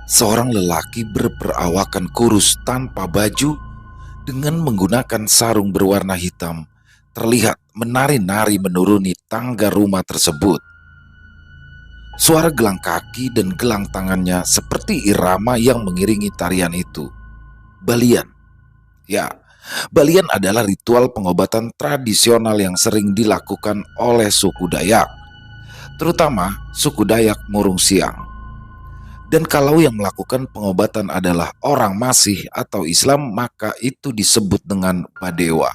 Seorang lelaki berperawakan kurus tanpa baju dengan menggunakan sarung berwarna hitam terlihat menari-nari menuruni tangga rumah tersebut. Suara gelang kaki dan gelang tangannya seperti irama yang mengiringi tarian itu. Balian. Ya, balian adalah ritual pengobatan tradisional yang sering dilakukan oleh suku Dayak, terutama suku Dayak Murung Siang. Dan kalau yang melakukan pengobatan adalah orang Masih atau Islam, maka itu disebut dengan Badewa.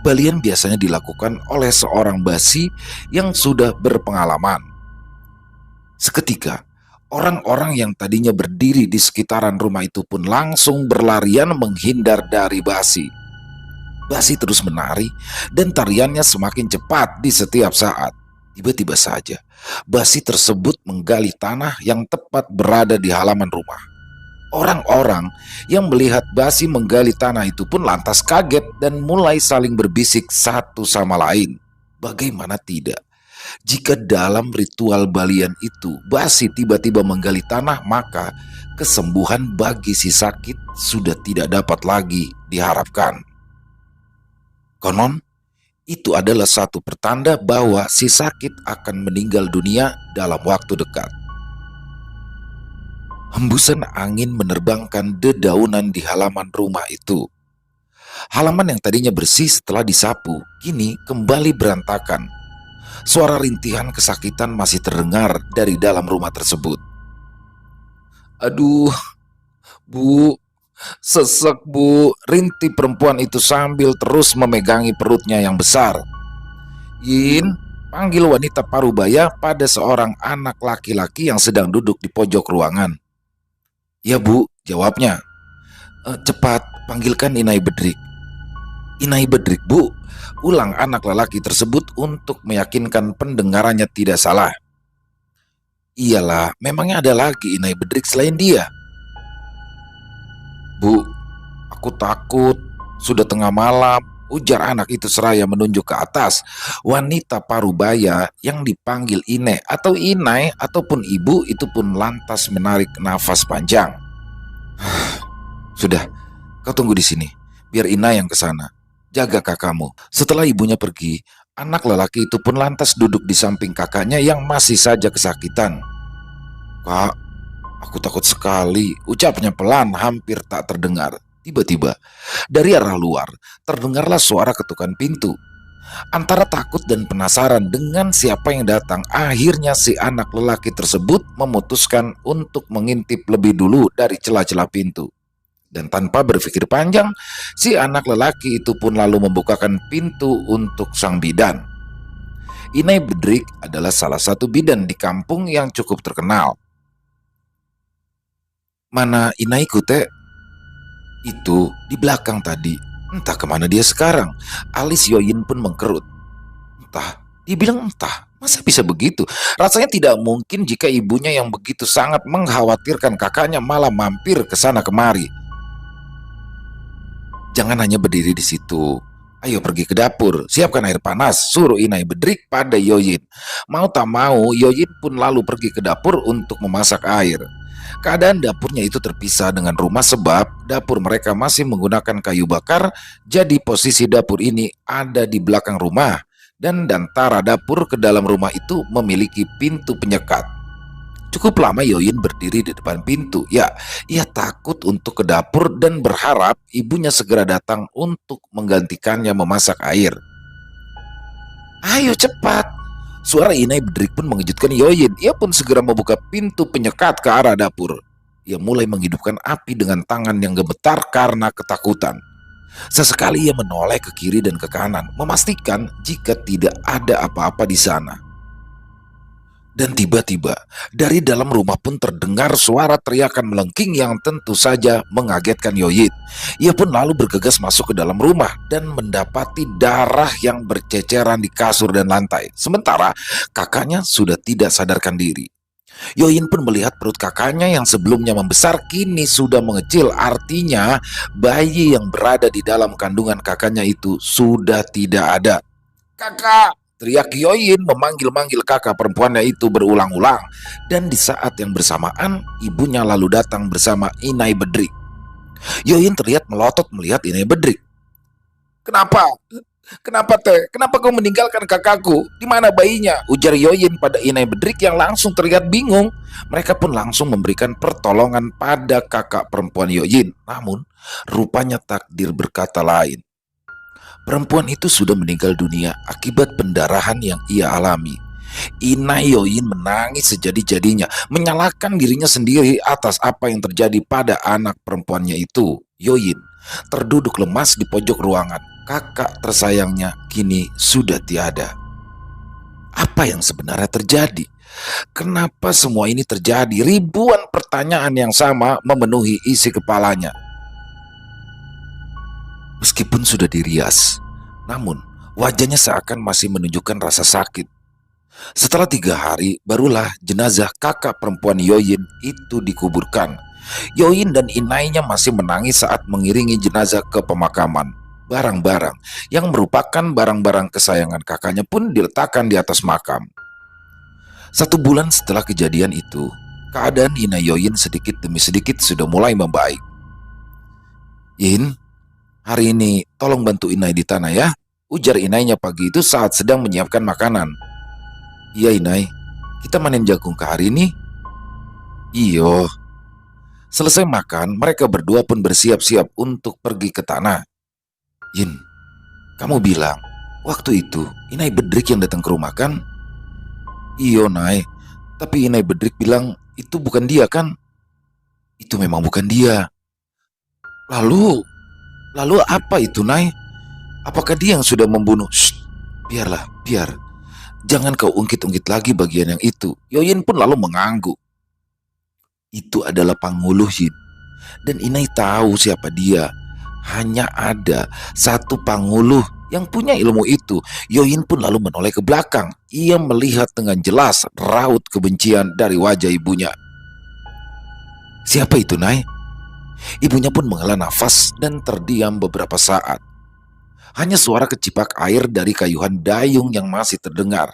Balian biasanya dilakukan oleh seorang basi yang sudah berpengalaman. Seketika, orang-orang yang tadinya berdiri di sekitaran rumah itu pun langsung berlarian menghindar dari basi. Basi terus menari dan tariannya semakin cepat di setiap saat. Tiba-tiba saja, basi tersebut menggali tanah yang tepat berada di halaman rumah. Orang-orang yang melihat basi menggali tanah itu pun lantas kaget dan mulai saling berbisik satu sama lain. Bagaimana tidak? Jika dalam ritual balian itu basi tiba-tiba menggali tanah, maka kesembuhan bagi si sakit sudah tidak dapat lagi diharapkan. Konon, itu adalah satu pertanda bahwa si sakit akan meninggal dunia dalam waktu dekat. Hembusan angin menerbangkan dedaunan di halaman rumah itu. Halaman yang tadinya bersih setelah disapu, kini kembali berantakan. Suara rintihan kesakitan masih terdengar dari dalam rumah tersebut. "Aduh, Bu, sesek Bu," rintih perempuan itu sambil terus memegangi perutnya yang besar. "Yin," panggil wanita parubaya pada seorang anak laki-laki yang sedang duduk di pojok ruangan. "Ya Bu," jawabnya. Cepat, panggilkan Inai Bedrik." "Inai Bedrik, Bu," ulang anak lelaki tersebut untuk meyakinkan pendengarannya tidak salah. "Iyalah, memangnya ada lagi Inai Bedrik selain dia?" "Bu, aku takut. Sudah tengah malam," ujar anak itu seraya menunjuk ke atas. Wanita parubaya yang dipanggil Ine atau Inai ataupun ibu itu pun lantas menarik nafas panjang. "Sudah, kau tunggu di sini. Biar Inai yang ke sana. Jaga kakakmu." Setelah ibunya pergi, anak lelaki itu pun lantas duduk di samping kakaknya yang masih saja kesakitan. "Kak, aku takut sekali," ucapnya pelan hampir tak terdengar. Tiba-tiba, dari arah luar, terdengarlah suara ketukan pintu. Antara takut dan penasaran dengan siapa yang datang, akhirnya si anak lelaki tersebut memutuskan untuk mengintip lebih dulu dari celah-celah pintu. Dan tanpa berpikir panjang, si anak lelaki itu pun lalu membukakan pintu untuk sang bidan. Inai Bedrik adalah salah satu bidan di kampung yang cukup terkenal. "Mana Inaiku, Teh?" "Itu di belakang tadi. Entah kemana dia sekarang." Alis Yoyin pun mengkerut. "Entah," dia bilang entah. Masa bisa begitu? Rasanya tidak mungkin jika ibunya yang begitu sangat mengkhawatirkan kakaknya malah mampir ke sana kemari. "Jangan hanya berdiri di situ. Ayo pergi ke dapur, siapkan air panas," suruh Inai Bedrik pada Yoyin. Mau tak mau, Yoyin pun lalu pergi ke dapur untuk memasak air. Keadaan dapurnya itu terpisah dengan rumah sebab dapur mereka masih menggunakan kayu bakar, jadi posisi dapur ini ada di belakang rumah dan antara dapur ke dalam rumah itu memiliki pintu penyekat. Cukup lama Yoyin berdiri di depan pintu. Ya, ia takut untuk ke dapur dan berharap ibunya segera datang untuk menggantikannya memasak air. "Ayo cepat!" Suara Inai Bedrik pun mengejutkan Yoyin. Ia pun segera membuka pintu penyekat ke arah dapur. Ia mulai menghidupkan api dengan tangan yang gemetar karena ketakutan. Sesekali ia menoleh ke kiri dan ke kanan, memastikan jika tidak ada apa-apa di sana. Dan tiba-tiba, dari dalam rumah pun terdengar suara teriakan melengking yang tentu saja mengagetkan Yoyin. Ia pun lalu bergegas masuk ke dalam rumah dan mendapati darah yang berceceran di kasur dan lantai. Sementara kakaknya sudah tidak sadarkan diri. Yoyin pun melihat perut kakaknya yang sebelumnya membesar kini sudah mengecil. Artinya bayi yang berada di dalam kandungan kakaknya itu sudah tidak ada. "Kakak, Teriak Yoyin memanggil-manggil kakak perempuannya itu berulang-ulang. Dan di saat yang bersamaan, ibunya lalu datang bersama Inai Bedrik. Yoyin terlihat melotot melihat Inai Bedrik. "Kenapa? Kenapa teh? Kenapa kau meninggalkan kakakku? Di mana bayinya?" ujar Yoyin pada Inai Bedrik yang langsung terlihat bingung. Mereka pun langsung memberikan pertolongan pada kakak perempuan Yoyin. Namun, rupanya takdir berkata lain. Perempuan itu sudah meninggal dunia akibat pendarahan yang ia alami. Inai Yoyin menangis sejadi-jadinya, menyalahkan dirinya sendiri atas apa yang terjadi pada anak perempuannya itu. Yoyin terduduk lemas di pojok ruangan. Kakak tersayangnya kini sudah tiada. Apa yang sebenarnya terjadi? Kenapa semua ini terjadi? Ribuan pertanyaan yang sama memenuhi isi kepalanya. Meskipun sudah dirias, namun wajahnya seakan masih menunjukkan rasa sakit. Setelah 3 hari, barulah jenazah kakak perempuan Yoyin itu dikuburkan. Yoyin dan inainya masih menangis saat mengiringi jenazah ke pemakaman. Barang-barang yang merupakan barang-barang kesayangan kakaknya pun diletakkan di atas makam. 1 bulan setelah kejadian itu, keadaan Inai Yoyin sedikit demi sedikit sudah mulai membaik. "Yin, hari ini tolong bantu Inai di tanah ya," ujar inainya pagi itu saat sedang menyiapkan makanan. "Iya Inai, kita panen jagung ke hari ini." "Iyo." Selesai makan, mereka berdua pun bersiap-siap untuk pergi ke tanah. "Yin, kamu bilang waktu itu Inai Bedrik yang datang ke rumah kan?" "Iyo Nai, tapi Inai Bedrik bilang itu bukan dia kan?" "Itu memang bukan dia." Lalu apa itu Nai? Apakah dia yang sudah membunuh?" "Shh, biarlah, biar. Jangan kau ungkit-ungkit lagi bagian yang itu." Yoyin pun lalu mengangguk. "Itu adalah Panguluh Yin. Dan Inai tahu siapa dia. Hanya ada satu Panguluh yang punya ilmu itu." Yoyin pun lalu menoleh ke belakang. Ia melihat dengan jelas raut kebencian dari wajah ibunya. "Siapa itu Nai?" Ibunya pun menghela nafas dan terdiam beberapa saat. Hanya suara kecipak air dari kayuhan dayung yang masih terdengar.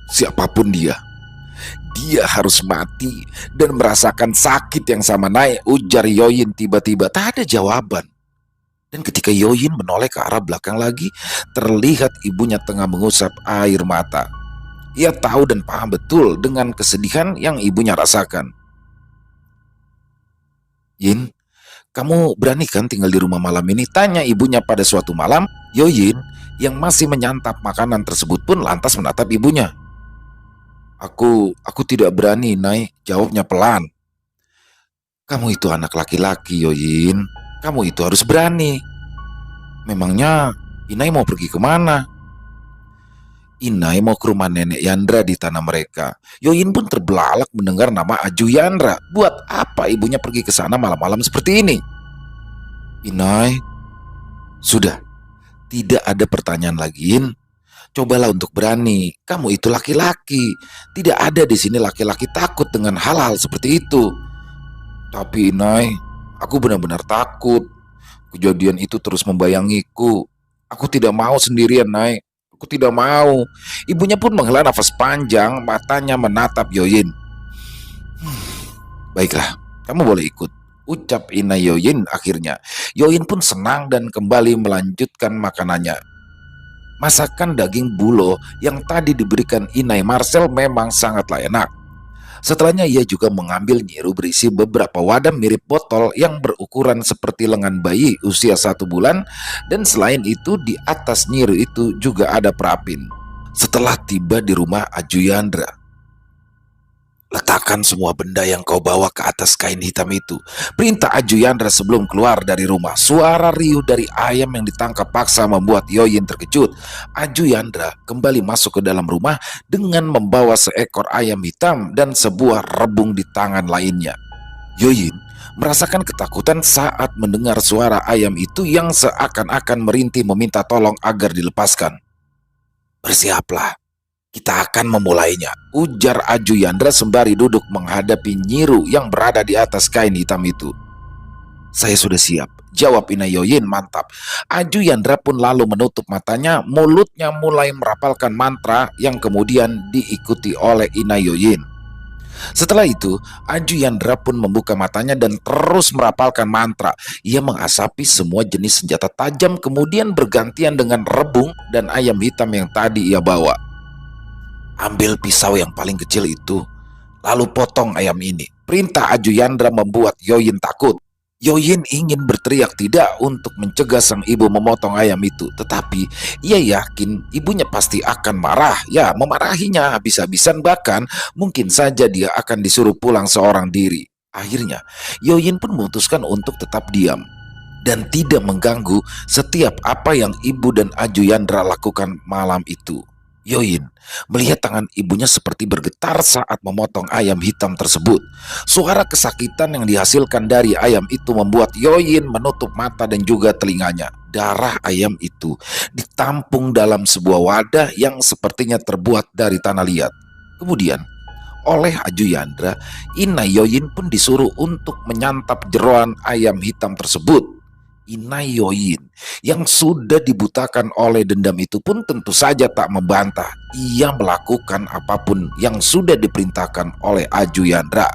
"Siapapun dia harus mati dan merasakan sakit yang sama Nai," ujar Yoyin tiba-tiba. Tak ada jawaban. Dan ketika Yoyin menoleh ke arah belakang lagi, terlihat ibunya tengah mengusap air mata. Ia tahu dan paham betul dengan kesedihan yang ibunya rasakan. "Yin, kamu berani kan tinggal di rumah malam ini?" tanya ibunya pada suatu malam. Yoyin yang masih menyantap makanan tersebut pun lantas menatap ibunya. Aku tidak berani, Nai," jawabnya pelan. "Kamu itu anak laki-laki, Yoyin. Kamu itu harus berani. Memangnya Inai mau pergi kemana?" "Inai mau ke rumah nenek Yandra di tanah mereka." Yoyin pun terbelalak mendengar nama Aju Yandra. Buat apa ibunya pergi ke sana malam-malam seperti ini? "Inai, sudah, tidak ada pertanyaan lagi, Yin. Cobalah untuk berani. Kamu itu laki-laki. Tidak ada di sini laki-laki takut dengan hal-hal seperti itu." "Tapi Inai, aku benar-benar takut. Kejadian itu terus membayangiku. Aku tidak mau sendirian, Nai. Aku tidak mau." Ibunya pun menghela nafas panjang, matanya menatap Yoyin. "Baiklah, kamu boleh ikut," ucap Inai Yoyin akhirnya. Yoyin pun senang dan kembali melanjutkan makanannya. Masakan daging bulo yang tadi diberikan Inai Marcel memang sangatlah enak. Setelahnya ia juga mengambil nyiru berisi beberapa wadah mirip botol yang berukuran seperti lengan bayi usia 1 bulan, dan selain itu di atas nyiru itu juga ada perapin. Setelah tiba di rumah Aju Yandra, "Letakkan semua benda yang kau bawa ke atas kain hitam itu," perintah Aju Yandra sebelum keluar dari rumah. Suara riuh dari ayam yang ditangkap paksa membuat Yoyin terkejut. Aju Yandra kembali masuk ke dalam rumah dengan membawa seekor ayam hitam dan sebuah rebung di tangan lainnya. Yoyin merasakan ketakutan saat mendengar suara ayam itu yang seakan-akan merintih meminta tolong agar dilepaskan. "Bersiaplah, kita akan memulainya," ujar Aju Yandra sembari duduk menghadapi nyiru yang berada di atas kain hitam itu. "Saya sudah siap. Jawab Ina Yoyin, mantap. Aju Yandra pun lalu menutup matanya, mulutnya mulai merapalkan mantra yang kemudian diikuti oleh Ina Yoyin. Setelah itu, Aju Yandra pun membuka matanya dan terus merapalkan mantra. Ia mengasapi semua jenis senjata tajam, kemudian bergantian dengan rebung dan ayam hitam yang tadi ia bawa. Ambil pisau yang paling kecil itu, lalu potong ayam ini. Perintah Aju Yandra membuat Yoyin takut. Yoyin ingin berteriak tidak untuk mencegah sang ibu memotong ayam itu, tetapi ia yakin ibunya pasti akan marah, ya memarahinya habis-habisan, bahkan mungkin saja dia akan disuruh pulang seorang diri. Akhirnya, Yoyin pun memutuskan untuk tetap diam dan tidak mengganggu setiap apa yang ibu dan Aju Yandra lakukan malam itu. Yoyin melihat tangan ibunya seperti bergetar saat memotong ayam hitam tersebut. Suara kesakitan yang dihasilkan dari ayam itu membuat Yoyin menutup mata dan juga telinganya. Darah ayam itu ditampung dalam sebuah wadah yang sepertinya terbuat dari tanah liat. Kemudian oleh Aju Yandra, Ina Yoyin pun disuruh untuk menyantap jeroan ayam hitam tersebut. Ina Yoyin yang sudah dibutakan oleh dendam itu pun tentu saja tak membantah. Ia melakukan apapun yang sudah diperintahkan oleh Aju Yandra,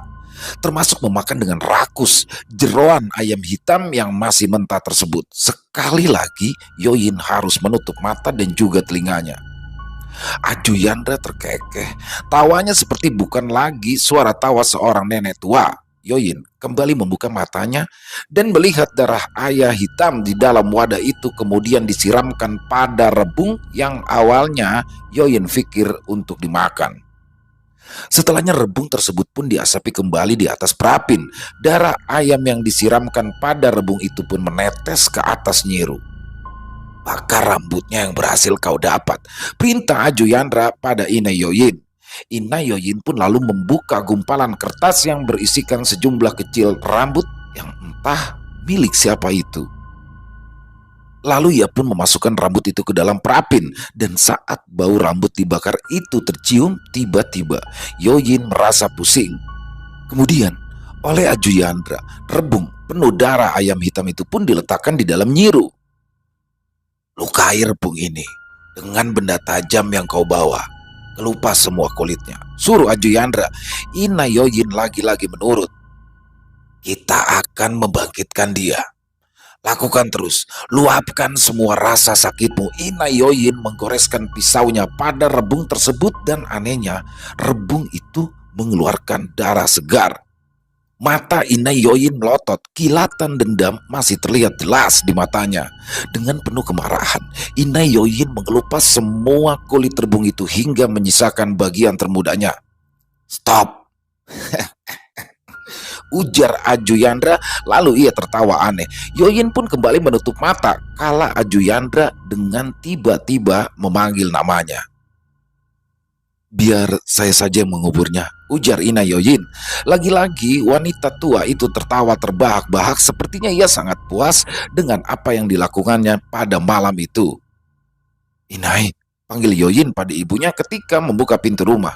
termasuk memakan dengan rakus jeroan ayam hitam yang masih mentah tersebut. Sekali lagi Yoyin harus menutup mata dan juga telinganya. Aju Yandra terkekeh. Tawanya seperti bukan lagi suara tawa seorang nenek tua. Yoyin kembali membuka matanya dan melihat darah ayam hitam di dalam wadah itu kemudian disiramkan pada rebung yang awalnya Yoyin pikir untuk dimakan. Setelahnya rebung tersebut pun diasapi kembali di atas perapin. Darah ayam yang disiramkan pada rebung itu pun menetes ke atas Nyiru. Bakar rambutnya yang berhasil kau dapat, perintah Aju Yandra pada Ina Yoyin. Ina Yoyin pun lalu membuka gumpalan kertas yang berisikan sejumlah kecil rambut yang entah milik siapa itu. Lalu ia pun memasukkan rambut itu ke dalam perapin, dan saat bau rambut dibakar itu tercium, tiba-tiba Yoyin merasa pusing. Kemudian oleh Aju Yandra, rebung penuh darah ayam hitam itu pun diletakkan di dalam Nyiru. Lukai rebung ini dengan benda tajam yang kau bawa, kelupas semua kulitnya, suruh Aju Yandra. Ina Yoyin lagi-lagi menurut. Kita akan membangkitkan dia. Lakukan terus, luapkan semua rasa sakitmu. Ina Yoyin menggoreskan pisaunya pada rebung tersebut dan anehnya rebung itu mengeluarkan darah segar. Mata Ina Yoyin melotot, kilatan dendam masih terlihat jelas di matanya. Dengan penuh kemarahan, Ina Yoyin mengelupas semua kulit rebung itu hingga menyisakan bagian termudanya. Stop, ujar Aju Yandra, lalu ia tertawa aneh. Yoyin pun kembali menutup mata kala Aju Yandra dengan tiba-tiba memanggil namanya. Biar saya saja menguburnya, ujar Ina Yoyin. Lagi-lagi wanita tua itu tertawa terbahak-bahak, sepertinya ia sangat puas dengan apa yang dilakukannya pada malam itu. Inai, panggil Yoyin pada ibunya ketika membuka pintu rumah.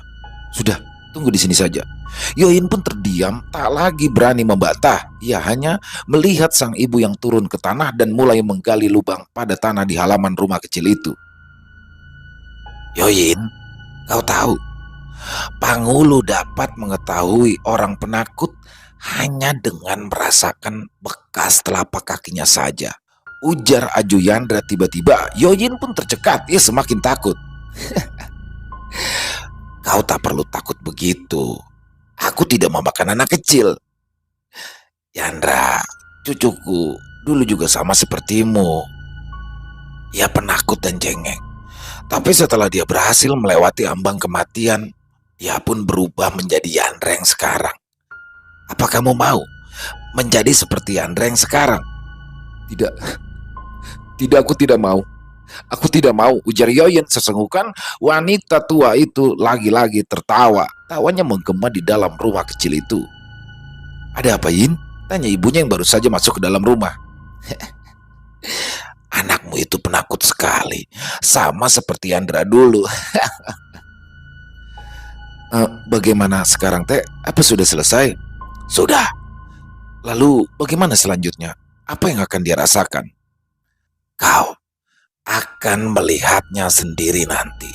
Sudah, tunggu di sini saja. Yoyin pun terdiam, tak lagi berani membantah. Ia hanya melihat sang ibu yang turun ke tanah dan mulai menggali lubang pada tanah di halaman rumah kecil itu. Yoyin, kau tahu, Pangulu dapat mengetahui orang penakut hanya dengan merasakan bekas telapak kakinya saja, ujar Aju Yandra tiba-tiba. Yoyin pun tercekat, ia semakin takut. Kau tak perlu takut begitu. Aku tidak memakan anak kecil. Yandra, cucuku, dulu juga sama sepertimu. Ia penakut dan cengeng. Tapi setelah dia berhasil melewati ambang kematian, dia pun berubah menjadi Yandra yang sekarang. Apa kamu mau menjadi seperti Yandra yang sekarang? Tidak, aku tidak mau. Aku tidak mau, ujar Yoyin sesenggukan. Wanita tua itu lagi-lagi tertawa. Tawanya menggema di dalam rumah kecil itu. Ada apa, Yin? Tanya ibunya yang baru saja masuk ke dalam rumah. Anakmu itu penakut sekali, sama seperti Yandra dulu. Bagaimana sekarang, Teh? Apa sudah selesai? Sudah. Lalu bagaimana selanjutnya? Apa yang akan dia rasakan? Kau akan melihatnya sendiri nanti.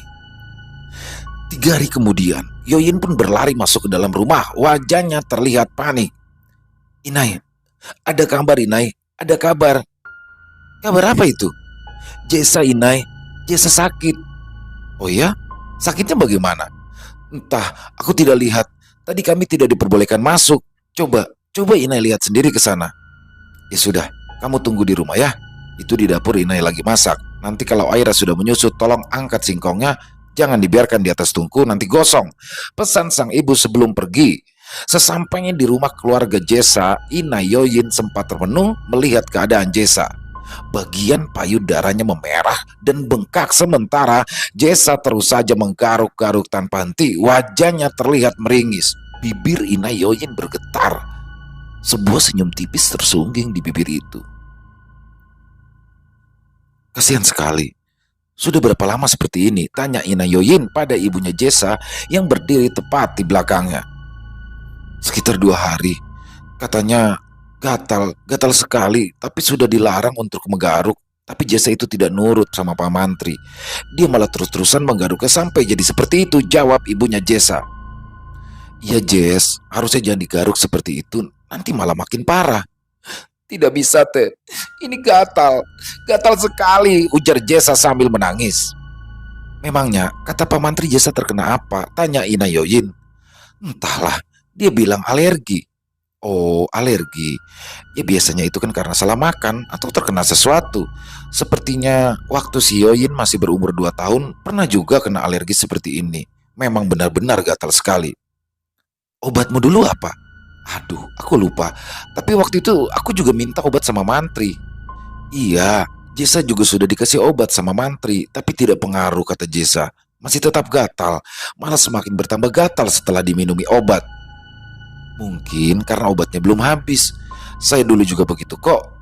3 hari kemudian, Yoyin pun berlari masuk ke dalam rumah. Wajahnya terlihat panik. Inai, ada kabar Inai, ada kabar. Kabar apa itu? Jesa Inai, Jesa sakit. Oh ya? Sakitnya bagaimana? Entah, aku tidak lihat. Tadi kami tidak diperbolehkan masuk. Coba Inai lihat sendiri ke sana. Ya sudah, kamu tunggu di rumah ya. Itu di dapur Inai lagi masak. Nanti kalau airnya sudah menyusut, tolong angkat singkongnya. Jangan dibiarkan di atas tungku, nanti gosong. Pesan sang ibu sebelum pergi. Sesampainya di rumah keluarga Jesa, Inai Yoyin sempat termenung melihat keadaan Jesa. Bagian payudaranya memerah dan bengkak, sementara Jesa terus saja menggaruk-garuk tanpa henti. Wajahnya terlihat meringis. Bibir Inai Yoyin bergetar. Sebuah senyum tipis tersungging di bibir itu. Kasihan sekali. Sudah berapa lama seperti ini? Tanya Inai Yoyin pada ibunya Jesa yang berdiri tepat di belakangnya. Sekitar 2 hari. Katanya gatal sekali, tapi sudah dilarang untuk menggaruk. Tapi Jesa itu tidak nurut sama Pak Mantri. Dia malah terus-terusan menggaruknya sampai jadi seperti itu, jawab ibunya Jesa. Iya Jess, harusnya jangan digaruk seperti itu, nanti malah makin parah. Tidak bisa teh, ini gatal sekali, ujar Jesa sambil menangis. Memangnya kata Pak Mantri Jesa terkena apa? Tanya Inai Yoyin. Entahlah, dia bilang alergi. Oh, alergi. Ya biasanya itu kan karena salah makan atau terkena sesuatu. Sepertinya waktu si Yoyin masih berumur 2 tahun pernah juga kena alergi seperti ini. Memang benar-benar gatal sekali. Obatmu dulu apa? Aduh, aku lupa. Tapi waktu itu aku juga minta obat sama Mantri. Iya, Jesa juga sudah dikasih obat sama Mantri, tapi tidak pengaruh, kata Jesa. Masih tetap gatal, malah semakin bertambah gatal setelah diminumi obat. Mungkin karena obatnya belum habis. Saya dulu juga begitu kok.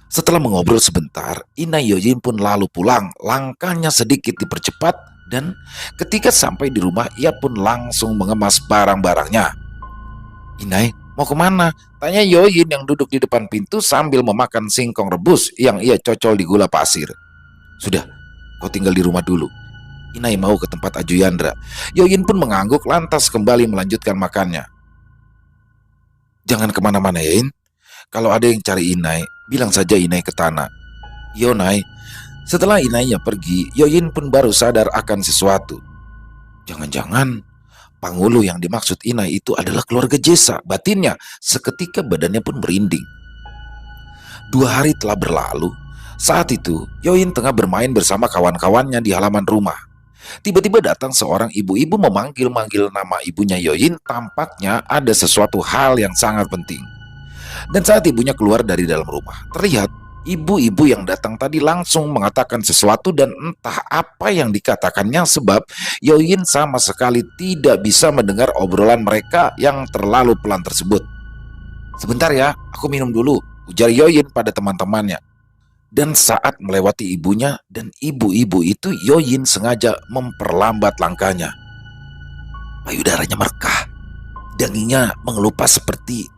Setelah mengobrol sebentar, Inai Yoyin pun lalu pulang. Langkahnya sedikit dipercepat dan ketika sampai di rumah ia pun langsung mengemas barang-barangnya. Inai, mau kemana? Tanya Yoyin yang duduk di depan pintu sambil memakan singkong rebus yang ia cocol di gula pasir. Sudah, kau tinggal di rumah dulu. Inai mau ke tempat Aju Yandra. Yoyin pun mengangguk lantas kembali melanjutkan makannya. Jangan kemana-mana ya In. Kalau ada yang cari Inai, bilang saja Inai ke tanah. Yo Nai. Setelah Inainya pergi, Yoyin pun baru sadar akan sesuatu. Jangan-jangan Pangulu yang dimaksud Inai itu adalah keluarga Jesa. Batinnya seketika badannya pun merinding. 2 hari telah berlalu. Saat itu Yoyin tengah bermain bersama kawan-kawannya di halaman rumah. Tiba-tiba datang seorang ibu-ibu memanggil-manggil nama ibunya Yoyin. Tampaknya ada sesuatu hal yang sangat penting. Dan saat ibunya keluar dari dalam rumah, terlihat ibu-ibu yang datang tadi langsung mengatakan sesuatu dan entah apa yang dikatakannya sebab Yoyin sama sekali tidak bisa mendengar obrolan mereka yang terlalu pelan tersebut. Sebentar ya, aku minum dulu, ujar Yoyin pada teman-temannya. Dan saat melewati ibunya dan ibu-ibu itu, Yoyin sengaja memperlambat langkahnya. Payudaranya merekah, dagingnya mengelupas seperti...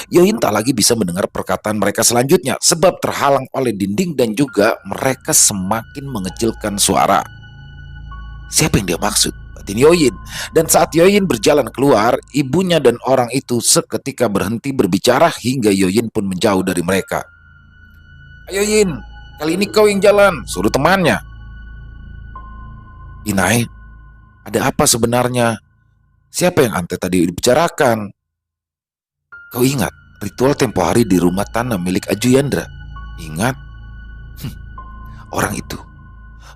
Yoyin tak lagi bisa mendengar perkataan mereka selanjutnya sebab terhalang oleh dinding dan juga mereka semakin mengecilkan suara. Siapa yang dia maksud? Batin Yoyin. Dan saat Yoyin berjalan keluar, ibunya dan orang itu seketika berhenti berbicara hingga Yoyin pun menjauh dari mereka. Ayo Yin, kali ini kau yang jalan, suruh temannya. Inai, ada apa sebenarnya? Siapa yang ante tadi dibicarakan? Kau ingat ritual tempo hari di rumah tanah milik Aju Yandra? Ingat? Orang itu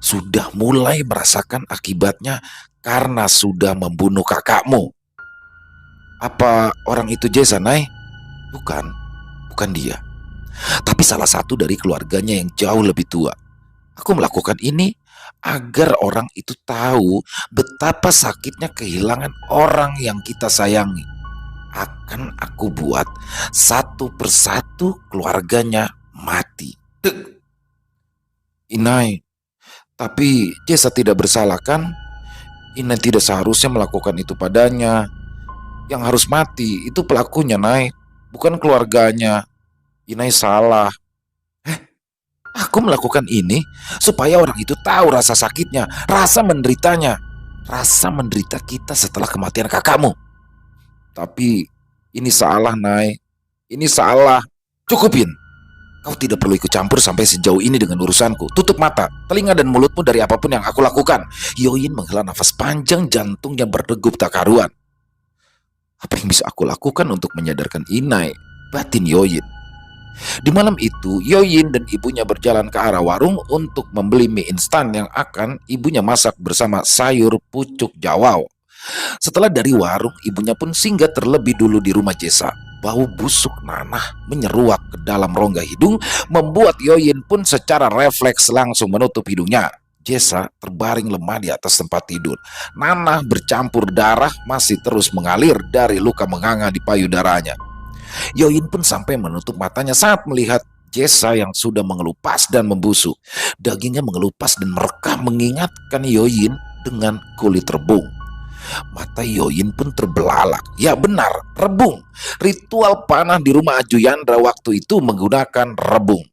sudah mulai merasakan akibatnya karena sudah membunuh kakakmu. Apa orang itu Jesa, Nai? Bukan dia. Tapi salah satu dari keluarganya yang jauh lebih tua. Aku melakukan ini agar orang itu tahu betapa sakitnya kehilangan orang yang kita sayangi. Akan aku buat satu persatu keluarganya mati. Dek. Inai, tapi Jesa tidak bersalah kan? Inai tidak seharusnya melakukan itu padanya. Yang harus mati itu pelakunya, Nai, bukan keluarganya. Inai salah. Aku melakukan ini supaya orang itu tahu rasa sakitnya, rasa menderitanya, rasa menderita kita setelah kematian kakakmu. Tapi ini salah, Nai. Ini salah. Cukupin. Kau tidak perlu ikut campur sampai sejauh ini dengan urusanku. Tutup mata, telinga dan mulutmu dari apapun yang aku lakukan. Yoyin menghela nafas panjang, jantungnya berdegup tak karuan. Apa yang bisa aku lakukan untuk menyadarkan Inai? Batin Yoyin. Di malam itu, Yoyin dan ibunya berjalan ke arah warung untuk membeli mie instan yang akan ibunya masak bersama sayur pucuk jawau. Setelah dari warung, ibunya pun singgah terlebih dulu di rumah Jesa. Bau busuk nanah menyeruak ke dalam rongga hidung, membuat Yoyin pun secara refleks langsung menutup hidungnya. Jesa terbaring lemah di atas tempat tidur. Nanah bercampur darah masih terus mengalir dari luka menganga di payudaranya. Yoyin pun sampai menutup matanya saat melihat Jesa yang sudah mengelupas dan membusuk. Dagingnya mengelupas dan merekah mengingatkan Yoyin dengan kulit rebung. Mata Yoyin pun terbelalak. Ya benar, rebung. Ritual panah di rumah Ajuyandra waktu itu menggunakan rebung.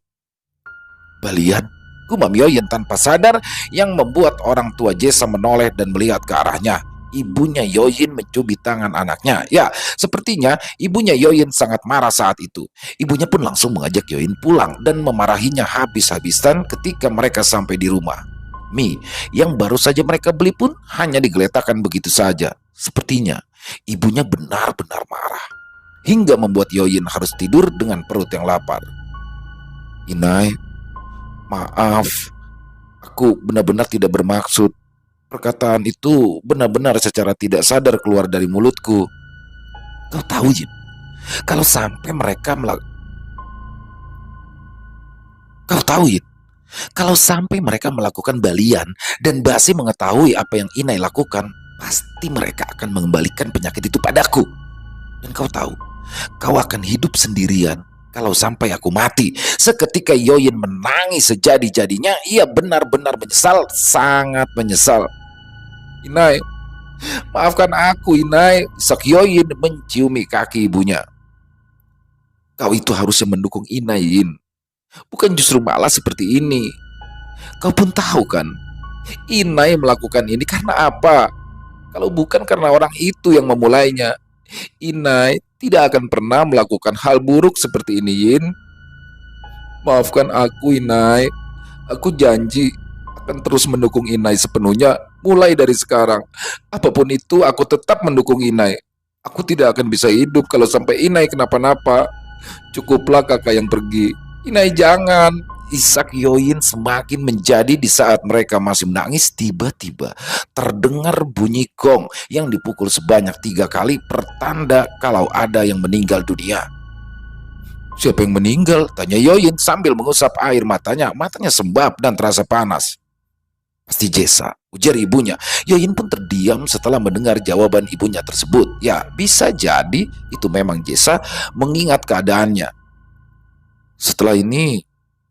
Balian, gumam Yoyin tanpa sadar yang membuat orang tua Jesa menoleh dan melihat ke arahnya. Ibunya Yoyin mencubit tangan anaknya. Ya, sepertinya ibunya Yoyin sangat marah saat itu. Ibunya pun langsung mengajak Yoyin pulang dan memarahinya habis-habisan ketika mereka sampai di rumah. Mie yang baru saja mereka beli pun hanya digeletakkan begitu saja. Sepertinya ibunya benar-benar marah, hingga membuat Yoyin harus tidur dengan perut yang lapar. Inai, maaf, aku benar-benar tidak bermaksud. Perkataan itu benar-benar secara tidak sadar keluar dari mulutku. Kau tahu, Yin, kalau sampai mereka Kau tahu, Yin, kalau sampai mereka melakukan balian dan Basi mengetahui apa yang Inai lakukan, pasti mereka akan mengembalikan penyakit itu padaku. Dan kau tahu, kau akan hidup sendirian kalau sampai aku mati. Seketika Yoyin menangis sejadi-jadinya. Ia benar-benar menyesal, sangat menyesal. Inai, maafkan aku, Inai. Sak Yoyin menciumi kaki ibunya. Kau itu harusnya mendukung Inai, Yin. Bukan justru malah seperti ini. Kau pun tahu kan, Inai melakukan ini karena apa? Kalau bukan karena orang itu yang memulainya, Inai tidak akan pernah melakukan hal buruk seperti ini, Yin. Maafkan aku, Inai. Aku janji akan terus mendukung Inai sepenuhnya mulai dari sekarang. Apapun itu, aku tetap mendukung Inai. Aku tidak akan bisa hidup kalau sampai Inai kenapa-napa. Cukuplah kakak yang pergi. Inai jangan. Isak Yoyin semakin menjadi di saat mereka masih menangis. Tiba-tiba terdengar bunyi gong yang dipukul sebanyak 3 kali, pertanda kalau ada yang meninggal dunia. Siapa yang meninggal? Tanya Yoyin sambil mengusap air matanya. Matanya sembab dan terasa panas. Pasti Jesa, ujar ibunya. Yoyin pun terdiam setelah mendengar jawaban ibunya tersebut. Ya, bisa jadi itu memang Jesa mengingat keadaannya. Setelah ini,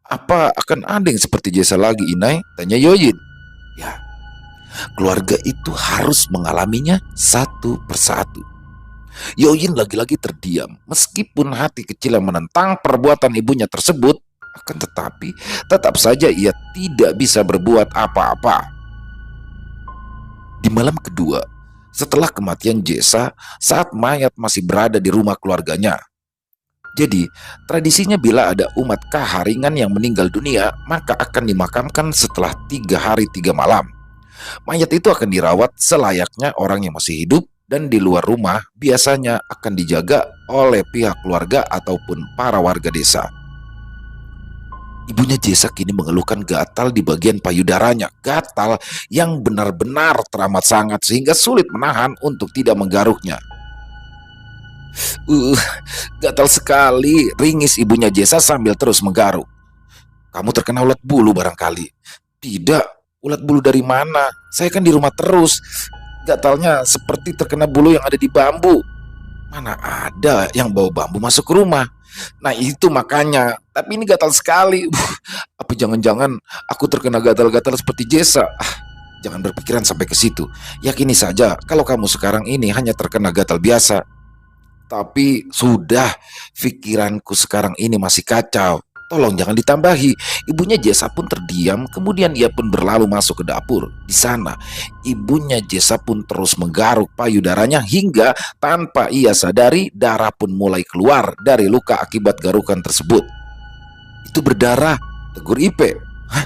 apa akan ada yang seperti Jesa lagi, Inai? Tanya Yoyin. Ya, keluarga itu harus mengalaminya satu persatu. Yoyin lagi-lagi terdiam. Meskipun hati kecil yang menentang perbuatan ibunya tersebut, akan tetapi tetap saja ia tidak bisa berbuat apa-apa. Di malam kedua, setelah kematian Jesa, saat mayat masih berada di rumah keluarganya. Jadi, tradisinya bila ada umat Kaharingan yang meninggal dunia, maka akan dimakamkan setelah 3 hari 3 malam. Mayat itu akan dirawat selayaknya orang yang masih hidup, dan di luar rumah biasanya akan dijaga oleh pihak keluarga ataupun para warga desa. Ibunya Jesa kini mengeluhkan gatal di bagian payudaranya, gatal yang benar-benar teramat sangat sehingga sulit menahan untuk tidak menggaruknya. Gatal sekali, ringis ibunya Jesa sambil terus menggaruk. Kamu terkena ulat bulu barangkali. Tidak, ulat bulu dari mana? Saya kan di rumah terus. Gatalnya seperti terkena bulu yang ada di bambu. Mana ada yang bawa bambu masuk ke rumah? Nah itu makanya. Tapi ini gatal sekali. Apa jangan-jangan aku terkena gatal-gatal seperti Jesa? Jangan berpikiran sampai ke situ. Yakini saja kalau kamu sekarang ini hanya terkena gatal biasa. Tapi sudah, pikiranku sekarang ini masih kacau. Tolong jangan ditambahi. Ibunya Jessa pun terdiam, kemudian ia pun berlalu masuk ke dapur. Di sana, ibunya Jessa pun terus menggaruk payudaranya hingga tanpa ia sadari, darah pun mulai keluar dari luka akibat garukan tersebut. Itu berdarah, tegur Ipe. Hah?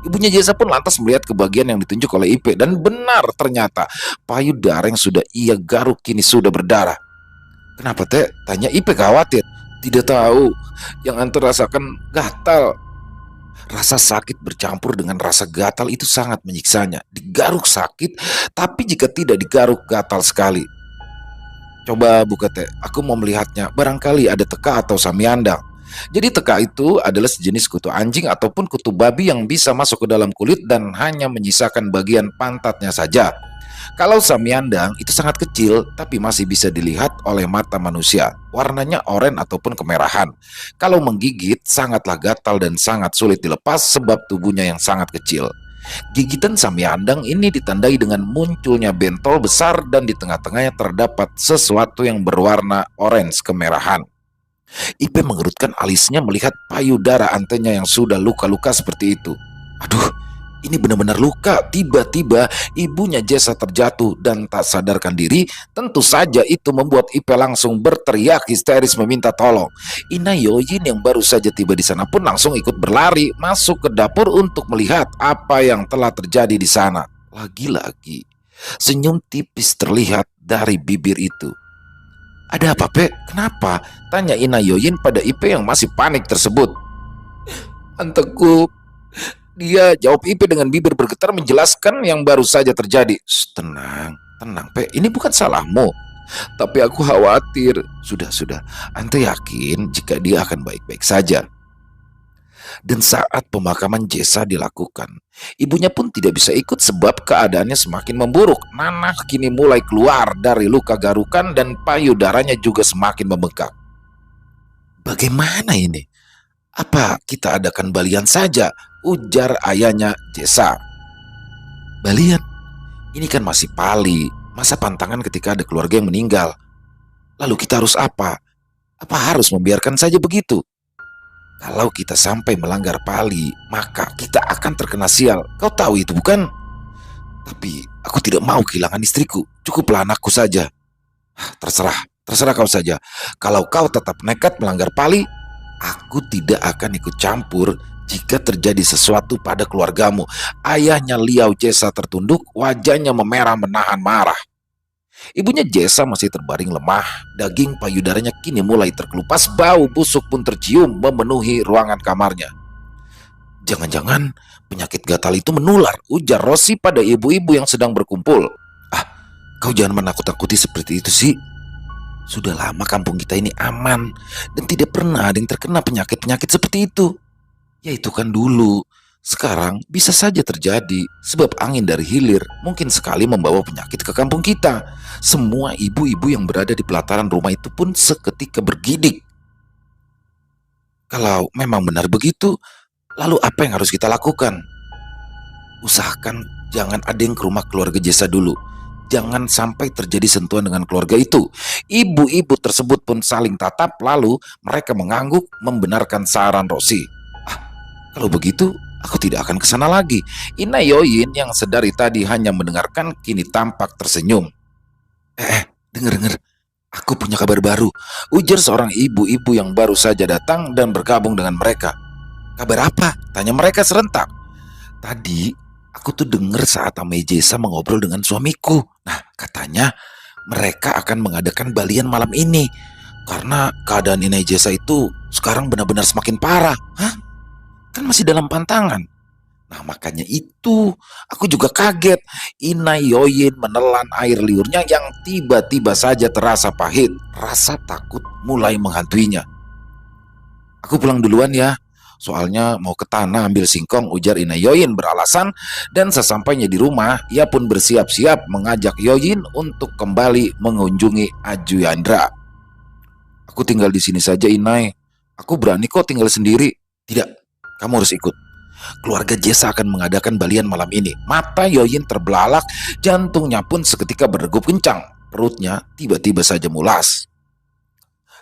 Ibunya Jessa pun lantas melihat ke bagian yang ditunjuk oleh Ipe, dan benar ternyata payudara yang sudah ia garuk kini sudah berdarah. Kenapa teh? Tanya Ipe khawatir. Tidak tahu, yang antum rasakan gatal. Rasa sakit bercampur dengan rasa gatal itu sangat menyiksanya. Digaruk sakit, tapi jika tidak digaruk gatal sekali. Coba buka teh, aku mau melihatnya. Barangkali ada teka atau samiandang. Jadi teka itu adalah sejenis kutu anjing ataupun kutu babi yang bisa masuk ke dalam kulit dan hanya menyisakan bagian pantatnya saja. Kalau samiandang itu sangat kecil tapi masih bisa dilihat oleh mata manusia. Warnanya oranye ataupun kemerahan. Kalau menggigit sangatlah gatal dan sangat sulit dilepas sebab tubuhnya yang sangat kecil. Gigitan samiandang ini ditandai dengan munculnya bentol besar dan di tengah-tengahnya terdapat sesuatu yang berwarna orange kemerahan. Ipe mengerutkan alisnya melihat payudara antenya yang sudah luka-luka seperti itu. Aduh, ini benar-benar luka. Tiba-tiba ibunya Jessa terjatuh dan tak sadarkan diri. Tentu saja itu membuat Ipe langsung berteriak histeris meminta tolong. Ina Yoyin yang baru saja tiba di sana pun langsung ikut berlari masuk ke dapur untuk melihat apa yang telah terjadi di sana. Lagi-lagi, senyum tipis terlihat dari bibir itu. Ada apa, Pe? Kenapa? Tanya Ina Yoyin pada Ipe yang masih panik tersebut. Anteku, dia jawab Ipe dengan bibir bergetar menjelaskan yang baru saja terjadi. Tenang, tenang, Pe. Ini bukan salahmu. Tapi aku khawatir. Sudah. Ante yakin jika dia akan baik-baik saja. Dan saat pemakaman Jessa dilakukan, ibunya pun tidak bisa ikut sebab keadaannya semakin memburuk. Nanah kini mulai keluar dari luka garukan dan payudaranya juga semakin membengkak. Bagaimana ini? Apa kita adakan balian saja? Ujar ayahnya Jessa. Balian? Ini kan masih pali. Masa pantangan ketika ada keluarga yang meninggal? Lalu kita harus apa? Apa harus membiarkan saja begitu? Kalau kita sampai melanggar pali, maka kita akan terkena sial. Kau tahu itu bukan? Tapi aku tidak mau kehilangan istriku. Cukuplah anakku saja. Terserah kau saja. Kalau kau tetap nekat melanggar pali, aku tidak akan ikut campur jika terjadi sesuatu pada keluargamu. Ayahnya Liao Jessa tertunduk, wajahnya memerah menahan marah. Ibunya Jessa masih terbaring lemah. Daging payudaranya kini mulai terkelupas. Bau busuk pun tercium memenuhi ruangan kamarnya. Jangan-jangan penyakit gatal itu menular, ujar Rosi pada ibu-ibu yang sedang berkumpul. Ah, kau jangan menakut-takuti seperti itu sih. Sudah lama kampung kita ini aman dan tidak pernah ada yang terkena penyakit-penyakit seperti itu. Ya itu kan dulu. Sekarang bisa saja terjadi sebab angin dari hilir mungkin sekali membawa penyakit ke kampung kita. Semua ibu-ibu yang berada di pelataran rumah itu pun seketika bergidik. Kalau memang benar begitu, lalu apa yang harus kita lakukan? Usahakan jangan ada yang ke rumah keluarga Jessa dulu. Jangan sampai terjadi sentuhan dengan keluarga itu. Ibu-ibu tersebut pun saling tatap lalu mereka mengangguk membenarkan saran Rosi. Kalau begitu, aku tidak akan ke sana lagi. Ina Yoyin yang sedari tadi hanya mendengarkan kini tampak tersenyum. Dengar. Aku punya kabar baru, ujar seorang ibu-ibu yang baru saja datang dan bergabung dengan mereka. Kabar apa? Tanya mereka serentak. Tadi, aku tuh dengar saat Ame Jessa mengobrol dengan suamiku. Nah, katanya mereka akan mengadakan balian malam ini. Karena keadaan Ina Jessa itu sekarang benar-benar semakin parah. Hah? Kan masih dalam pantangan. Nah makanya itu aku juga kaget. Ina Yoyin menelan air liurnya yang tiba-tiba saja terasa pahit. Rasa takut mulai menghantuinya. Aku pulang duluan ya. Soalnya mau ke tanah ambil singkong, ujar Ina Yoyin beralasan. Dan sesampainya di rumah, ia pun bersiap-siap mengajak Yoyin untuk kembali mengunjungi Aju Yandra. Aku tinggal di sini saja Inai. Aku berani kok tinggal sendiri. Tidak. Kamu harus ikut. Keluarga Jessa akan mengadakan balian malam ini. Mata Yoyin terbelalak, jantungnya pun seketika berdegup kencang. Perutnya tiba-tiba saja mulas.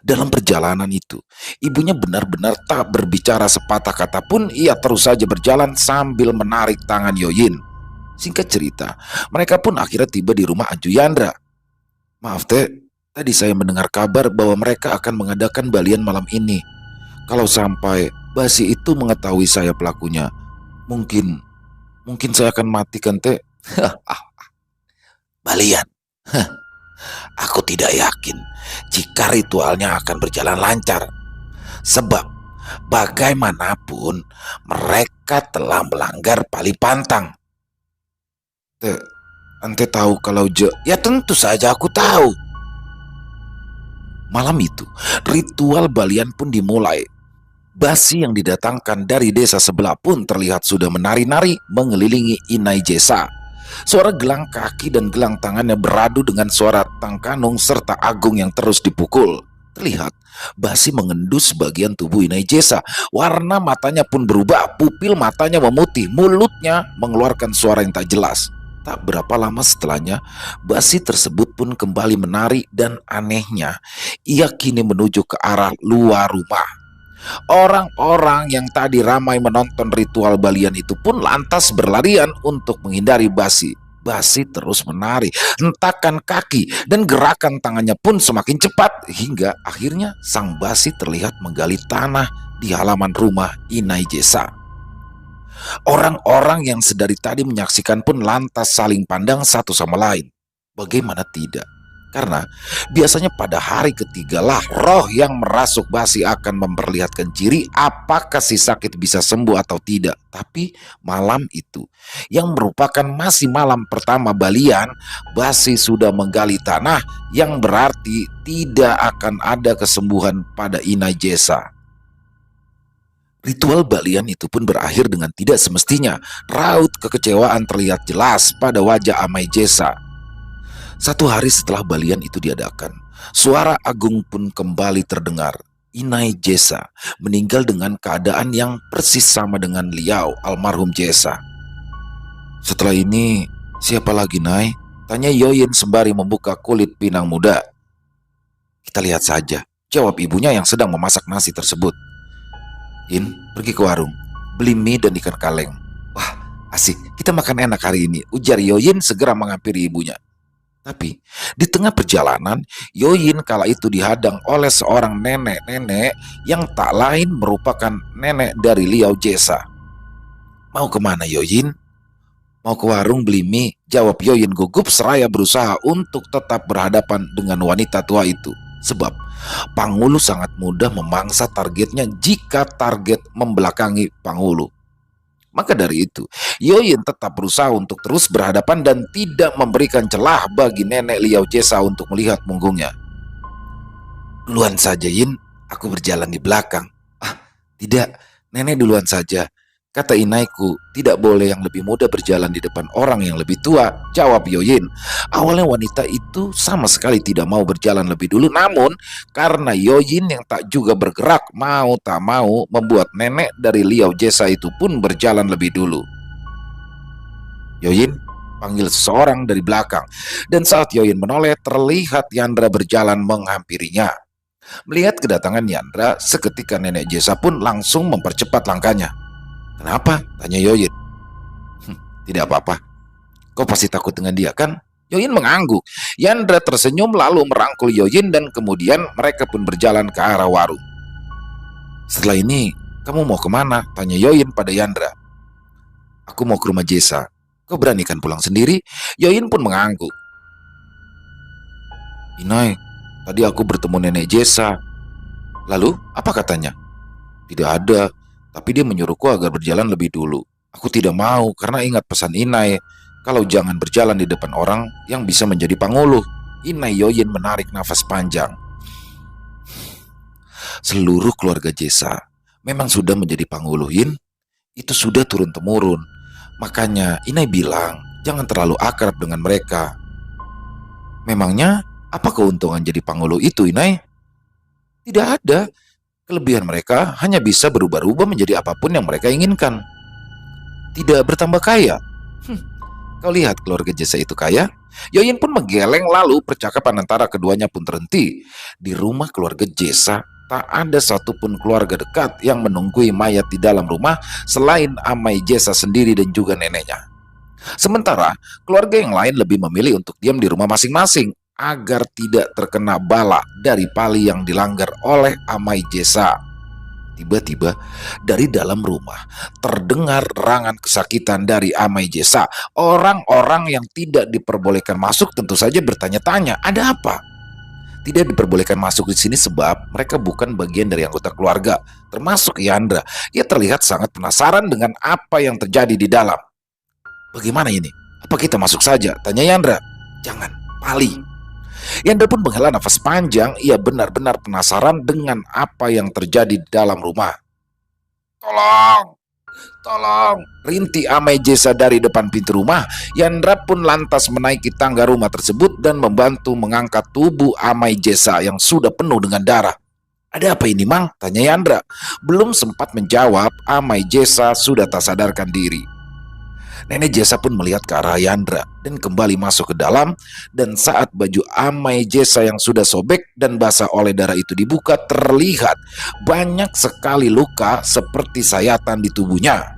Dalam perjalanan itu, ibunya benar-benar tak berbicara sepatah kata pun. Ia terus saja berjalan sambil menarik tangan Yoyin. Singkat cerita, mereka pun akhirnya tiba di rumah Anju Yandra. "Maaf teh, tadi saya mendengar kabar bahwa mereka akan mengadakan balian malam ini. Kalau sampai Basi itu mengetahui saya pelakunya, mungkin saya akan matikan teh." "Balian? Hah, aku tidak yakin jika ritualnya akan berjalan lancar. Sebab bagaimanapun mereka telah melanggar Palipantang." "Teh, ente tahu kalau Ya tentu saja aku tahu." Malam itu, ritual balian pun dimulai. Basi yang didatangkan dari desa sebelah pun terlihat sudah menari-nari mengelilingi Inai Jesa. Suara gelang kaki dan gelang tangannya beradu dengan suara tangkanung serta agung yang terus dipukul. Terlihat Basi mengendus bagian tubuh Inai Jesa. Warna matanya pun berubah, pupil matanya memutih, mulutnya mengeluarkan suara yang tak jelas. Tak berapa lama setelahnya, Basi tersebut pun kembali menari dan anehnya, ia kini menuju ke arah luar rumah. Orang-orang yang tadi ramai menonton ritual balian itu pun lantas berlarian untuk menghindari Basi. Basi terus menari, hentakan kaki dan gerakan tangannya pun semakin cepat hingga akhirnya sang Basi terlihat menggali tanah di halaman rumah Inai Jesa. Orang-orang yang sedari tadi menyaksikan pun lantas saling pandang satu sama lain. Bagaimana tidak? Karena biasanya pada hari ketiga lah roh yang merasuk Basi akan memperlihatkan ciri apakah si sakit bisa sembuh atau tidak. Tapi malam itu, yang merupakan masih malam pertama balian, Basi sudah menggali tanah, yang berarti tidak akan ada kesembuhan pada Inai Jesa. Ritual balian itu pun berakhir dengan tidak semestinya. Raut kekecewaan terlihat jelas pada wajah Amai Jesa. Satu hari setelah balian itu diadakan, suara agung pun kembali terdengar. Inai Jesa meninggal dengan keadaan yang persis sama dengan Liao almarhum Jesa. "Setelah ini siapa lagi, Nai?" tanya Yoyin sembari membuka kulit pinang muda. "Kita lihat saja," jawab ibunya yang sedang memasak nasi tersebut. "In, pergi ke warung, beli mie dan ikan kaleng." "Wah, asik, kita makan enak hari ini," ujar Yoyin segera menghampiri ibunya. Tapi di tengah perjalanan, Yoyin kala itu dihadang oleh seorang nenek-nenek yang tak lain merupakan nenek dari Liao Jesa. "Mau kemana, Yoyin?" "Mau ke warung beli mie," jawab Yoyin gugup seraya berusaha untuk tetap berhadapan dengan wanita tua itu. Sebab Pangulu sangat mudah memangsa targetnya jika target membelakangi Pangulu. Maka dari itu, Yoyin tetap berusaha untuk terus berhadapan dan tidak memberikan celah bagi nenek Liao Jesa untuk melihat punggungnya. "Duluan saja, Yin, aku berjalan di belakang." "Ah, tidak, nenek duluan saja," kata inaiku. "Tidak boleh yang lebih muda berjalan di depan orang yang lebih tua," jawab Yoyin. Awalnya wanita itu sama sekali tidak mau berjalan lebih dulu, namun karena Yoyin yang tak juga bergerak, mau tak mau membuat nenek dari Liao Jesa itu pun berjalan lebih dulu. "Yoyin," panggil seseorang dari belakang, dan saat Yoyin menoleh terlihat Yandra berjalan menghampirinya. Melihat kedatangan Yandra, seketika nenek Jesa pun langsung mempercepat langkahnya. "Kenapa?" tanya Yoyin. "Tidak apa-apa. Kau pasti takut dengan dia kan?" Yoyin mengangguk. Yandra tersenyum lalu merangkul Yoyin dan kemudian mereka pun berjalan ke arah warung. "Setelah ini, kamu mau kemana?" tanya Yoyin pada Yandra. "Aku mau ke rumah Jesa. Kau beranikan pulang sendiri?" Yoyin pun mengangguk. "Inai, tadi aku bertemu nenek Jesa." "Lalu, apa katanya?" "Tidak ada. Tapi dia menyuruhku agar berjalan lebih dulu. Aku tidak mau karena ingat pesan Inai, kalau jangan berjalan di depan orang yang bisa menjadi panguluh." Inai Yoyin menarik nafas panjang. Seluruh keluarga Jesa memang sudah menjadi panguluh, Yin. Itu sudah turun-temurun. Makanya Inai bilang jangan terlalu akrab dengan mereka. "Memangnya apa keuntungan jadi panguluh itu, Inai?" "Tidak ada. Kelebihan mereka hanya bisa berubah-ubah menjadi apapun yang mereka inginkan. Tidak bertambah kaya." Kau lihat keluarga Jesa itu kaya. Yoyin pun menggeleng, lalu percakapan antara keduanya pun terhenti. Di rumah keluarga Jesa, tak ada satupun keluarga dekat yang menunggui mayat di dalam rumah selain Amai Jesa sendiri dan juga neneknya. Sementara keluarga yang lain lebih memilih untuk diam di rumah masing-masing agar tidak terkena bala dari pali yang dilanggar oleh Amai Jesa. Tiba-tiba dari dalam rumah terdengar rangan kesakitan dari Amai Jesa. Orang-orang yang tidak diperbolehkan masuk tentu saja bertanya-tanya, ada apa? Tidak diperbolehkan masuk di sini sebab mereka bukan bagian dari anggota keluarga, termasuk Yandra. Ia terlihat sangat penasaran dengan apa yang terjadi di dalam. Bagaimana ini? Apa kita masuk saja? Tanya Yandra. Jangan, pali. Yandra pun menghela nafas panjang. Ia benar-benar penasaran dengan apa yang terjadi di dalam rumah. Tolong! Tolong! Rintih Amai Jesa dari depan pintu rumah. Yandra pun lantas menaiki tangga rumah tersebut dan membantu mengangkat tubuh Amai Jesa yang sudah penuh dengan darah. Ada apa ini, Mang? Tanya Yandra. Belum sempat menjawab, Amai Jesa sudah tak sadarkan diri. Nenek Jesa pun melihat ke arah Yandra dan kembali masuk ke dalam, dan saat baju Amai Jesa yang sudah sobek dan basah oleh darah itu dibuka, terlihat banyak sekali luka seperti sayatan di tubuhnya.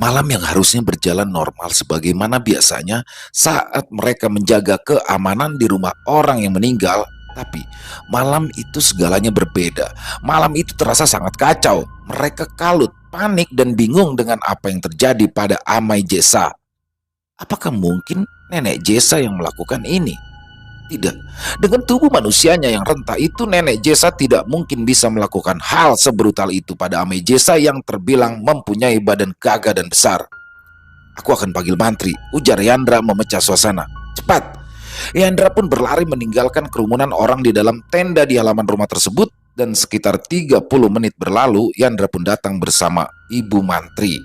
Malam yang harusnya berjalan normal sebagaimana biasanya saat mereka menjaga keamanan di rumah orang yang meninggal, tapi malam itu segalanya berbeda. Malam itu terasa sangat kacau. Mereka kalut, panik, dan bingung dengan apa yang terjadi pada Amai Jesa. Apakah mungkin nenek Jesa yang melakukan ini? Tidak. Dengan tubuh manusianya yang renta itu, nenek Jesa tidak mungkin bisa melakukan hal sebrutal itu pada Amai Jesa yang terbilang mempunyai badan gagah dan besar. Aku akan panggil mantri, ujar Yandra memecah suasana. Cepat! Yandra pun berlari meninggalkan kerumunan orang di dalam tenda di halaman rumah tersebut, dan sekitar 30 menit berlalu, Yandra pun datang bersama Ibu Mantri.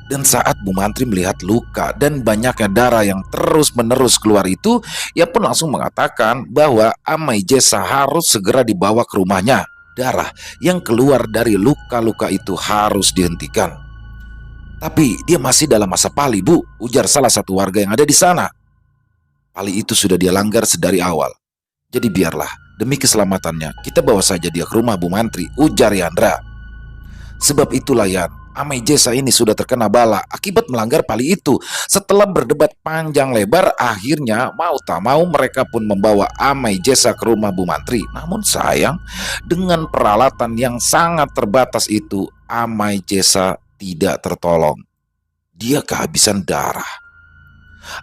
Dan saat Bu Mantri melihat luka dan banyaknya darah yang terus-menerus keluar itu, ia pun langsung mengatakan bahwa Amai Jesa harus segera dibawa ke rumahnya. Darah yang keluar dari luka-luka itu harus dihentikan. Tapi dia masih dalam masa pali, Bu, ujar salah satu warga yang ada di sana. Pali itu sudah dia langgar sedari awal. Jadi biarlah, demi keselamatannya, kita bawa saja dia ke rumah Bu Mantri, ujar Yandra. Sebab itulah Yan, Amai Jesa ini sudah terkena bala akibat melanggar pali itu. Setelah berdebat panjang lebar, akhirnya mau tak mau mereka pun membawa Amai Jesa ke rumah Bu Mantri. Namun sayang, dengan peralatan yang sangat terbatas itu, Amai Jesa tidak tertolong. Dia kehabisan darah.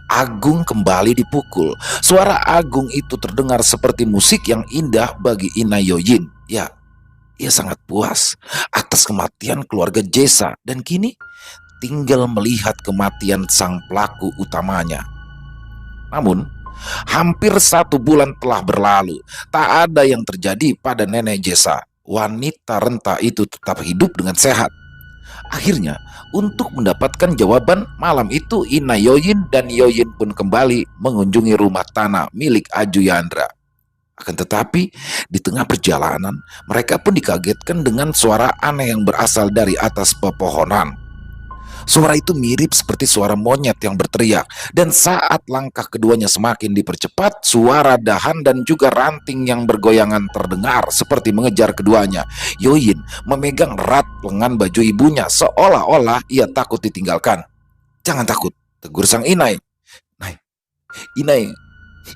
Agung kembali dipukul. Suara Agung itu terdengar seperti musik yang indah bagi Ina Yoyin. Ya, ia sangat puas atas kematian keluarga Jesa dan kini tinggal melihat kematian sang pelaku utamanya. Namun, hampir 1 bulan telah berlalu. Tak ada yang terjadi pada nenek Jesa. Wanita renta itu tetap hidup dengan sehat. Akhirnya, untuk mendapatkan jawaban, malam itu Ina Yoyin dan Yoyin pun kembali mengunjungi rumah tanah milik Aju Yandra. Akan tetapi, di tengah perjalanan, mereka pun dikagetkan dengan suara aneh yang berasal dari atas pepohonan. Suara itu mirip seperti suara monyet yang berteriak, dan saat langkah keduanya semakin dipercepat, suara dahan dan juga ranting yang bergoyangan terdengar seperti mengejar keduanya. Yoyin memegang erat lengan baju ibunya seolah-olah ia takut ditinggalkan. Jangan takut, tegur sang Inai. Inai,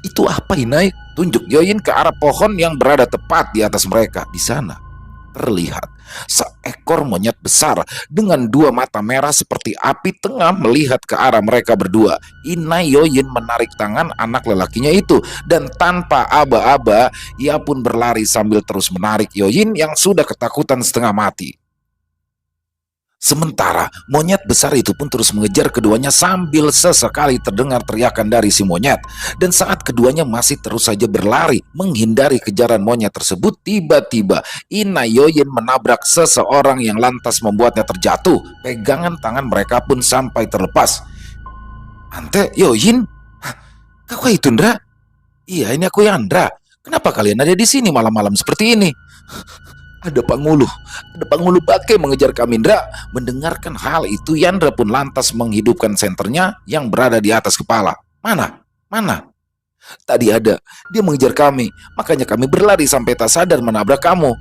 itu apa Inai? Tunjuk Yoyin ke arah pohon yang berada tepat di atas mereka. Di sana terlihat seekor monyet besar dengan 2 mata merah seperti api tengah melihat ke arah mereka berdua. Inai Yoyin menarik tangan anak lelakinya itu dan tanpa aba-aba ia pun berlari sambil terus menarik Yoyin yang sudah ketakutan setengah mati. Sementara monyet besar itu pun terus mengejar keduanya sambil sesekali terdengar teriakan dari si monyet. Dan saat keduanya masih terus saja berlari menghindari kejaran monyet tersebut, tiba-tiba Ina Yoyin menabrak seseorang yang lantas membuatnya terjatuh. Pegangan tangan mereka pun sampai terlepas. Ante, Yoyin? Kau itu Ndra? Iya, ini aku Yandra. Kenapa kalian ada di sini malam-malam seperti ini? Ada Pangulu Bake mengejar kami, Indra. Mendengarkan hal itu, Yandra pun lantas menghidupkan senternya yang berada di atas kepala. Mana? Mana? Tadi ada. Dia mengejar kami. Makanya kami berlari sampai tak sadar menabrak kamu.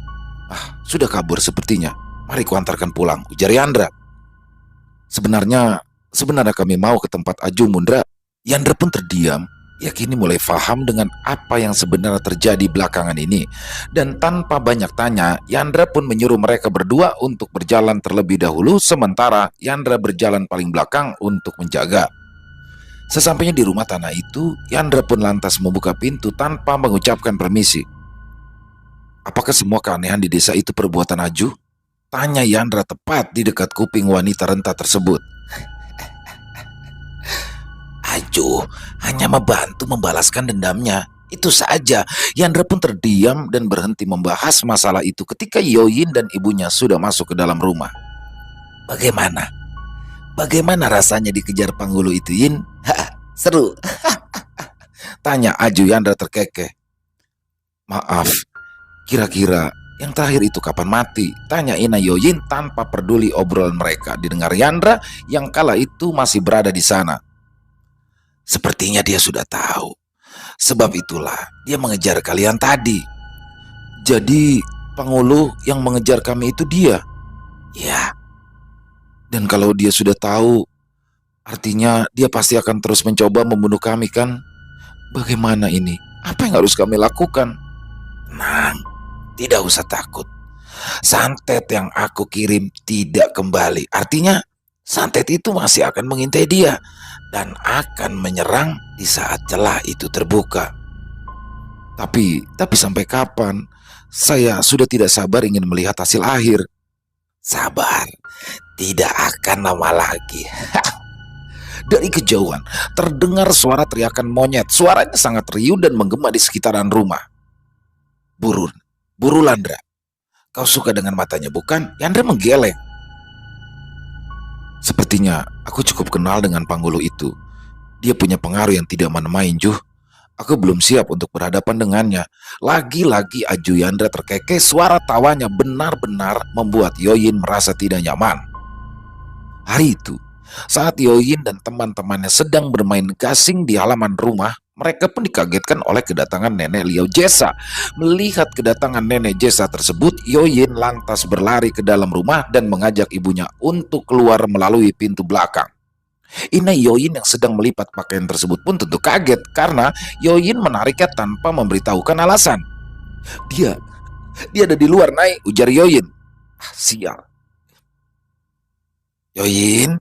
Ah, sudah kabur sepertinya. Mari kuantarkan pulang, ujar Yandra. Sebenarnya kami mau ke tempat Aju, Mundra. Yandra pun terdiam. Ia kini mulai paham dengan apa yang sebenarnya terjadi belakangan ini. Dan tanpa banyak tanya, Yandra pun menyuruh mereka berdua untuk berjalan terlebih dahulu, sementara Yandra berjalan paling belakang untuk menjaga. Sesampainya di rumah tanah itu, Yandra pun lantas membuka pintu tanpa mengucapkan permisi. Apakah semua keanehan di desa itu perbuatan Aju? Tanya Yandra tepat di dekat kuping wanita renta tersebut. Aju hanya membantu membalaskan dendamnya. Itu saja. Yandra pun terdiam dan berhenti membahas masalah itu ketika Yoyin dan ibunya sudah masuk ke dalam rumah. Bagaimana? Bagaimana rasanya dikejar Panggulu itu, Yin? Seru. Tanya Aju. Yandra terkekeh. Maaf, kira-kira yang terakhir itu kapan mati? Tanya Ina Yoyin tanpa peduli obrolan mereka. Didengar Yandra yang kala itu masih berada di sana. Sepertinya dia sudah tahu. Sebab itulah dia mengejar kalian tadi. Jadi Pangulu yang mengejar kami itu dia? Ya. Dan kalau dia sudah tahu, artinya dia pasti akan terus mencoba membunuh kami, kan? Bagaimana ini? Apa yang harus kami lakukan? Tenang, tidak usah takut. Santet yang aku kirim tidak kembali. Artinya santet itu masih akan mengintai dia dan akan menyerang di saat celah itu terbuka. Tapi sampai kapan? Saya sudah tidak sabar ingin melihat hasil akhir. Sabar, tidak akan lama lagi. Dari kejauhan terdengar suara teriakan monyet. Suaranya sangat riuh dan menggema di sekitaran rumah. Buru Landra. Kau suka dengan matanya, bukan? Yandra menggeleng. Sepertinya aku cukup kenal dengan Panggulu itu. Dia punya pengaruh yang tidak main-main, Juh. Aku belum siap untuk berhadapan dengannya. Lagi-lagi Aju Yandra terkekeh. Suara tawanya benar-benar membuat Yoyin merasa tidak nyaman. Hari itu, saat Yoyin dan teman-temannya sedang bermain gasing di halaman rumah, mereka pun dikagetkan oleh kedatangan nenek Liao Jesa. Melihat kedatangan nenek Jesa tersebut, Yoyin lantas berlari ke dalam rumah dan mengajak ibunya untuk keluar melalui pintu belakang. Ina Yoyin yang sedang melipat pakaian tersebut pun tentu kaget karena Yoyin menariknya tanpa memberitahukan alasan. Dia ada di luar, Nai, ujar Yoyin. Sial. Yoyin,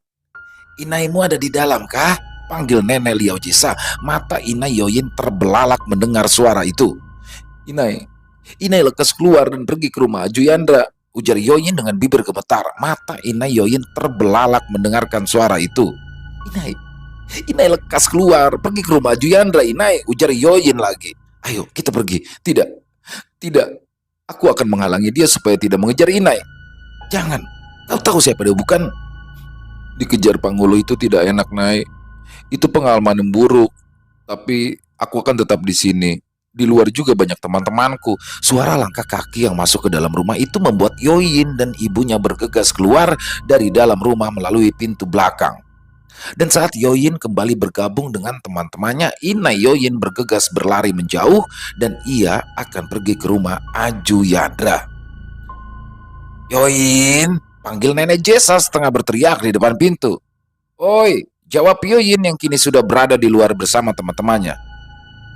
Inaimu ada di dalam kah? Panggil nenek Liao Jesa. Mata Inai Yoyin terbelalak mendengar suara itu. Inai lekas keluar dan pergi ke rumah Aju Yandra, ujar Yoyin dengan bibir gemetar. Mata Inai Yoyin terbelalak mendengarkan suara itu. Inai lekas keluar, pergi ke rumah Aju Yandra, Inai, ujar Yoyin lagi. Ayo kita pergi. Tidak, aku akan menghalangi dia supaya tidak mengejar Inai. Jangan, kau tahu siapa dia, bukan? Dikejar Panggulu itu tidak enak, Nai. Itu pengalaman yang buruk. Tapi aku akan tetap di sini. Di luar juga banyak teman-temanku. Suara langkah kaki yang masuk ke dalam rumah itu membuat Yoyin dan ibunya bergegas keluar dari dalam rumah melalui pintu belakang. Dan saat Yoyin kembali bergabung dengan teman-temannya, Ina Yoyin bergegas berlari menjauh dan ia akan pergi ke rumah Aju Yandra. Yoyin, panggil nenek Jesa setengah berteriak di depan pintu. Oi, jawab Yoyin yang kini sudah berada di luar bersama teman-temannya.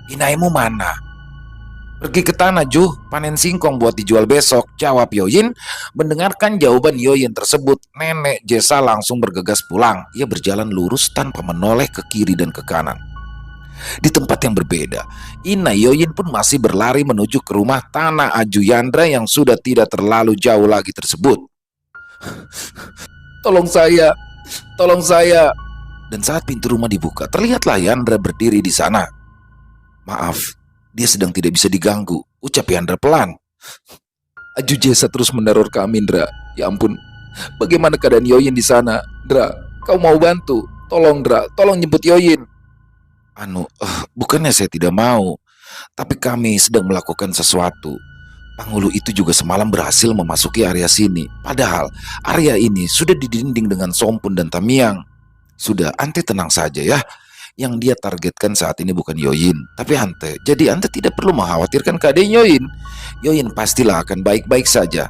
Inaimu mana? Pergi ke tanah, Juh, panen singkong buat dijual besok, jawab Yoyin. Mendengarkan jawaban Yoyin tersebut, nenek Jesa langsung bergegas pulang. Ia berjalan lurus tanpa menoleh ke kiri dan ke kanan. Di tempat yang berbeda, Ina Yoyin pun masih berlari menuju ke rumah tanah Aju Yandra yang sudah tidak terlalu jauh lagi tersebut. Tolong saya. Dan saat pintu rumah dibuka, terlihatlah Yandra berdiri di sana. Maaf, dia sedang tidak bisa diganggu, ucap Yandra pelan. Aju Jesa terus meneror kami, Indra. Ya ampun, bagaimana keadaan Yoyin di sana? Indra, kau mau bantu? Tolong, Indra, tolong jemput Yoyin. Bukannya saya tidak mau, tapi kami sedang melakukan sesuatu. Penghulu itu juga semalam berhasil memasuki area sini. Padahal area ini sudah didinding dengan sompun dan tamiang. Sudah, Ante tenang saja ya. Yang dia targetkan saat ini bukan Yoyin, tapi Ante. Jadi Ante tidak perlu mengkhawatirkan keadaan Yoyin. Yoyin pastilah akan baik-baik saja.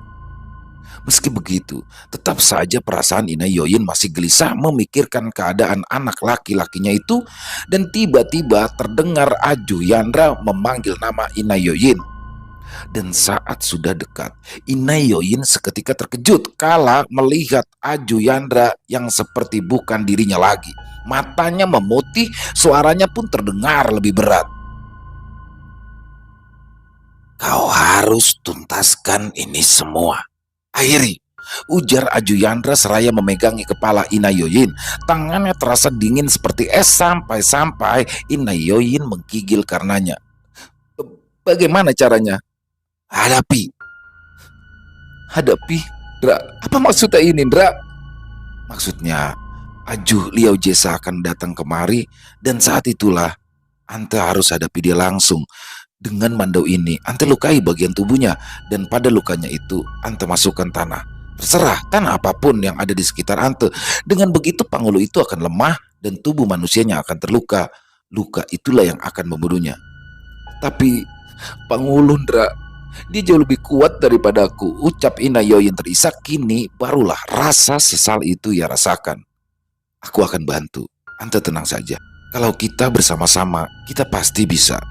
Meski begitu, tetap saja perasaan Ina Yoyin masih gelisah memikirkan keadaan anak laki-lakinya itu, dan tiba-tiba terdengar Aju Yandra memanggil nama Ina Yoyin. Dan saat sudah dekat, Ina Yoyin seketika terkejut kala melihat Aju Yandra yang seperti bukan dirinya lagi. Matanya memutih, suaranya pun terdengar lebih berat. "Kau harus tuntaskan ini semua. Akhiri," ujar Aju Yandra seraya memegangi kepala Ina Yoyin. Tangannya terasa dingin seperti es sampai-sampai Ina Yoyin menggigil karenanya. "Bagaimana caranya?" "Hadapi." "Hadapi? Ndra, apa maksudnya ini, Ndra?" Maksudnya, Aju Liao Jesa akan datang kemari, dan saat itulah Ante harus hadapi dia langsung. Dengan mandau ini, Ante lukai bagian tubuhnya, dan pada lukanya itu, Ante masukkan tanah. Terserah tanah apapun yang ada di sekitar Ante. Dengan begitu, penghulu itu akan lemah, dan tubuh manusianya akan terluka. Luka itulah yang akan membunuhnya. Tapi, penghulu, Ndra, dia jauh lebih kuat daripada aku, ucap Ina Yoyin terisak. Kini barulah rasa sesal itu ia rasakan. "Aku akan bantu. Ante tenang saja. Kalau kita bersama-sama, kita pasti bisa."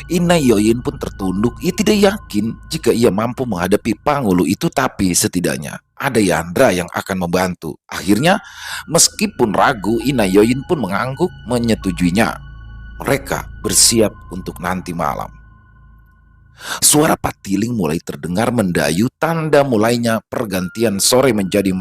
Ina Yoyin pun tertunduk. Ia tidak yakin jika ia mampu menghadapi penghulu itu, tapi setidaknya ada Yandra yang akan membantu. Akhirnya, meskipun ragu, Ina Yoyin pun mengangguk menyetujuinya. Mereka bersiap untuk nanti malam. Suara patiling mulai terdengar mendayu, tanda mulainya pergantian sore menjadi